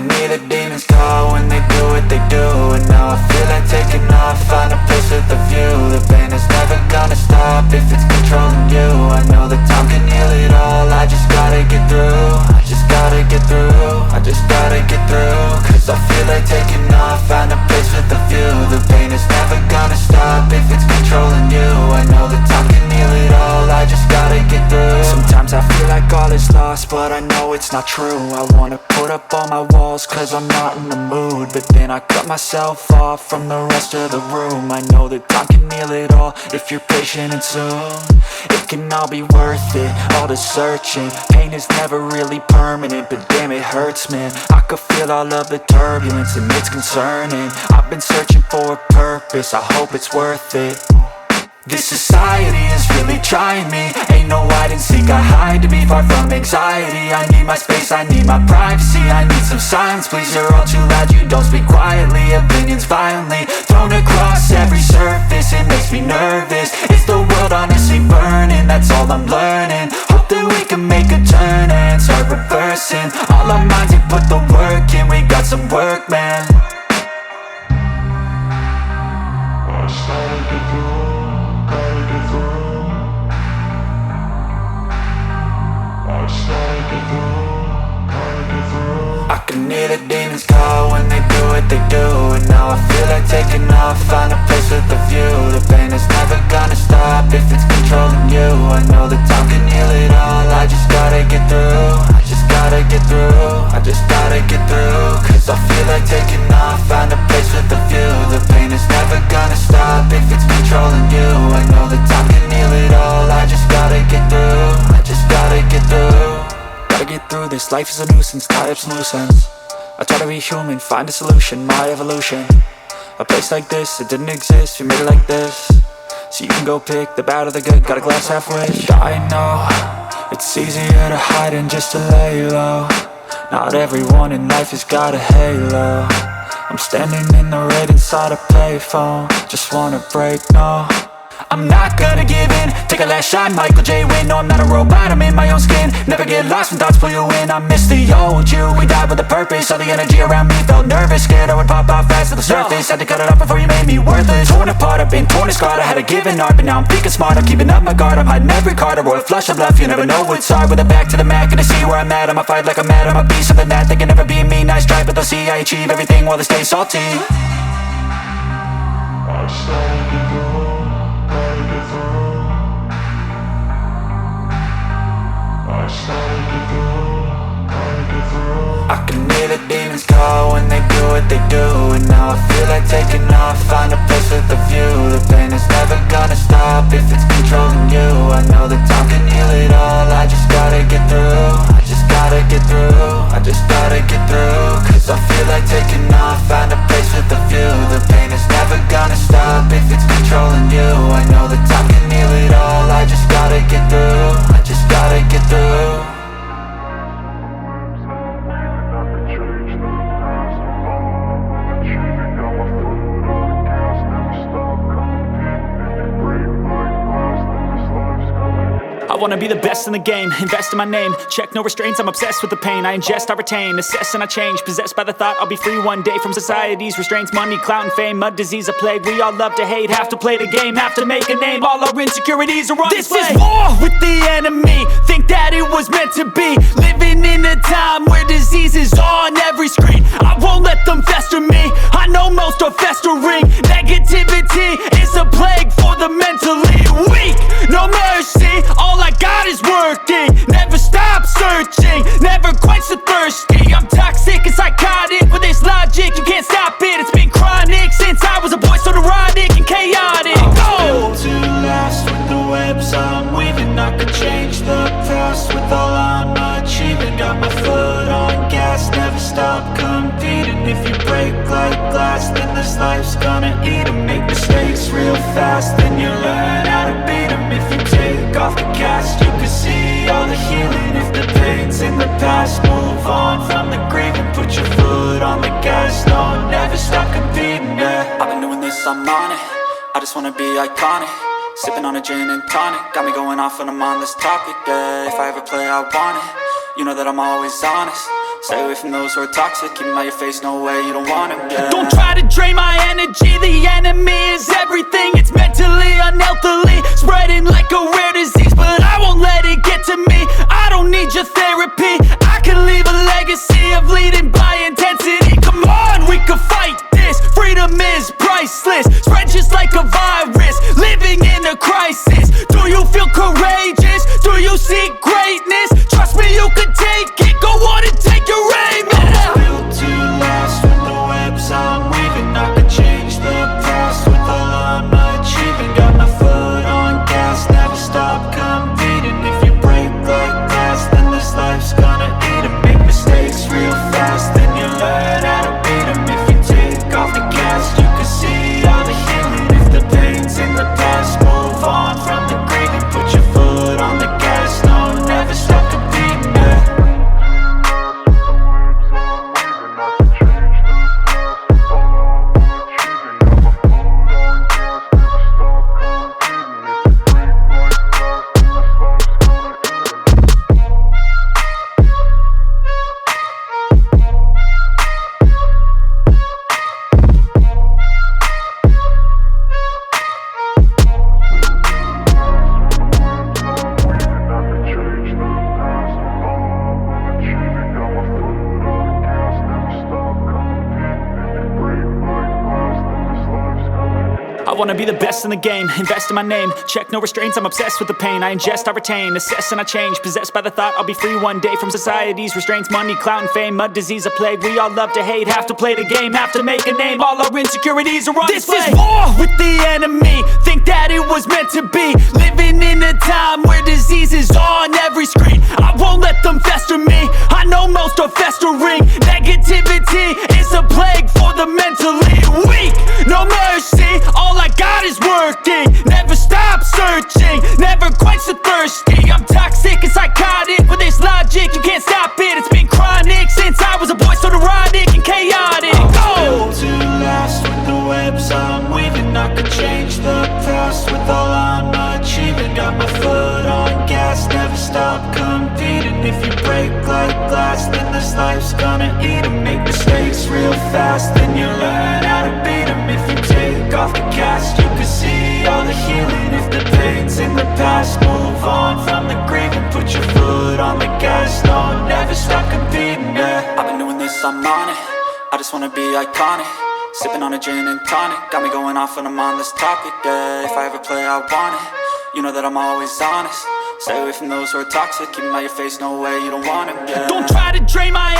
can hear the demons call when they do what they do. And now I feel like taking off, find a place with a view. The pain is never gonna stop if it's controlling you. I know that time can heal it all, I just gotta get through. I just gotta get through, I just gotta get through. Cause I feel like taking off, find a place with a view. The pain is never gonna stop if it's controlling you. I know that time can heal it all, I just gotta get through. Sometimes I feel like all is lost, but I know it's not true. I wanna put up all my walls cause I'm not in the mood, but then I cut myself off from the rest of the room. I know that time can heal it all if you're patient and soon it can all be worth it, all the searching. Pain is never really permanent, but damn it hurts, man. I could feel all of the turbulence and it's concerning. I've been searching for a purpose, I hope it's worth it. This society is really trying me. Ain't no hide and seek, I hide to be far from anxiety. I need my space, I need my privacy. I need some silence, please, you're all too loud. You don't speak quietly, opinions violently thrown across every surface. It makes me nervous, is the world honestly burning? That's all I'm learning. Hope that we can make a turn and start reversing all our minds and put the work in. We got some work, man. I started to do. I can hear the demons call when they do what they do. And now I feel like taking off, find a place with a view. The pain is never gonna stop if it's controlling you. I know that time can heal it all, I just gotta get through. I just gotta get through, I just gotta get through. Cause I feel like taking off, find a place with a view. The pain is never gonna stop if it's controlling you. I know that time can heal it all, I just gotta get through. I just gotta get through. Gotta get through this, life is a nuisance, tie up some loose ends. I try to be human, find a solution, my evolution. A place like this, it didn't exist, we made it like this. So you can go pick the bad or the good, got a glass halfway. I know, it's easier to hide than just to lay low. Not everyone in life has got a halo. I'm standing in the red inside a payphone, just wanna break, no. I'm not gonna give in, take a last shot, Michael J. Win. No, I'm not a robot, I'm in my own skin. Never get lost when thoughts pull you in. I miss the old you, we died with a purpose. All the energy around me felt nervous, scared I would pop out fast to the surface. Had to cut it off before you made me worthless. Torn apart, I've been torn and scarred. I had a given art, but now I'm thinking smart. I'm keeping up my guard, I'm hiding every card. A royal flush of bluff, you never know what's hard. With a back to the mat, gonna see where I'm at. I'ma fight like I'm mad, I'ma be something that they can never be me. Nice try, but they'll see I achieve everything while they stay salty. I started to go. I can hear the demons call when they do what they do. And now I feel like taking off, find a place with a view. The pain is never gonna stop if it's controlling you. I know that time can heal it all, I just gotta get through. I just gotta get through, I just gotta get through. Cause I feel like taking off, find a place with a view. The pain is never gonna stop if it's controlling you. I know that time can heal it all, I just gotta get through. I just gotta get through. I wanna be the best in the game, invest in my name. Check no restraints, I'm obsessed with the pain. I ingest, I retain, assess and I change. Possessed by the thought I'll be free one day from society's restraints. Money, clout and fame, a disease, a plague. We all love to hate, have to play the game, have to make a name. All our insecurities are on display. This is war with the enemy, think that it was meant to be. Living in a time where disease is on every screen. I won't let them fester me, I know most are festering. Negativity is a plague for the mentally weak. No mercy, all I got is working. Never stop searching, never quite so thirsty. I'm toxic and psychotic, with this logic, you can't stop it. It's been chronic since I was a boy, so neurotic and chaotic. I'm built to last with the webs I'm weaving. I could change the past with all I'm achieving. Got my foot on gas, never stop competing. If you break like glass, then this life's gonna eat 'em. Make mistakes real fast, then you learn how to beat 'em. If you take off the cast, you can see all the healing. If the pain's in the past, move on from the grave and put your foot on the gas. No, never stop competing, yeah. I've been doing this, I'm on it. I just wanna be iconic. Sipping on a gin and tonic, got me going off when I'm on this topic, yeah. If I ever play, I want it. You know that I'm always honest. Stay away from those who are toxic, keep them out your face, no way, you don't want them, yeah. Don't try to drain my energy, the enemy is everything. It's mentally, unhealthily, spreading like a rare disease. But I won't let it get to me, I don't need your therapy. I can leave a legacy of leading by intensity. Come on, we can fight this, freedom is priceless. Spread just like a virus, living in a crisis. Do you feel courageous? Do you seek greatness? Trust me, you can take it, go on and take your aim, yeah. I was built to last with the webs I'm weaving. I could change the past with all I'm achieving. Got my foot on gas, never stop competing. If you break like glass, then this life's gonna eat 'em. Make mistakes real fast, then you learn how to beat 'em. If you take off the gas, you can see all the healing. If the pain's in the past, move on from the grieving. Put your foot on the gas, no, never stop competing, yeah. I wanna be the best in the game, invest in my name. Check no restraints, I'm obsessed with the pain. I ingest, I retain, assess and I change. Possessed by the thought I'll be free one day from society's restraints. Money, clout and fame, mud, disease, a plague. We all love to hate, have to play the game, have to make a name. All our insecurities are on display. This is war with the enemy, think that it was meant to be. Living in a time where disease is on every screen. I won't let them fester me, I know most are festering. Negativity is a plague for the mentally weak. No mercy, all I got is working. Never stop searching, never quench the thirsty. I'm toxic and psychotic, with this logic, you can't stop it. It's been chronic since I was a boy, so neurotic and chaotic. Built to last with the webs I'm weaving. I could change the past with all I'm achieving. Got my foot on gas, never stop competing. If you break like glass, then this life's gonna eat 'em. Make mistakes real fast, then you learn how to beat 'em. If you take off the cast, you can see all the healing. If the pain's in the past, move on from the grieving. Put your foot on the gas, no, never stop competing, yeah. I've been doing this, I'm on it, I just wanna be iconic. Sipping on a gin and tonic, got me going off when I'm on this topic, yeah. If I ever play, I want it, you know that I'm always honest. Stay away from those who are toxic, keep them out your face, no way, you don't want them, yeah. Don't try to drain my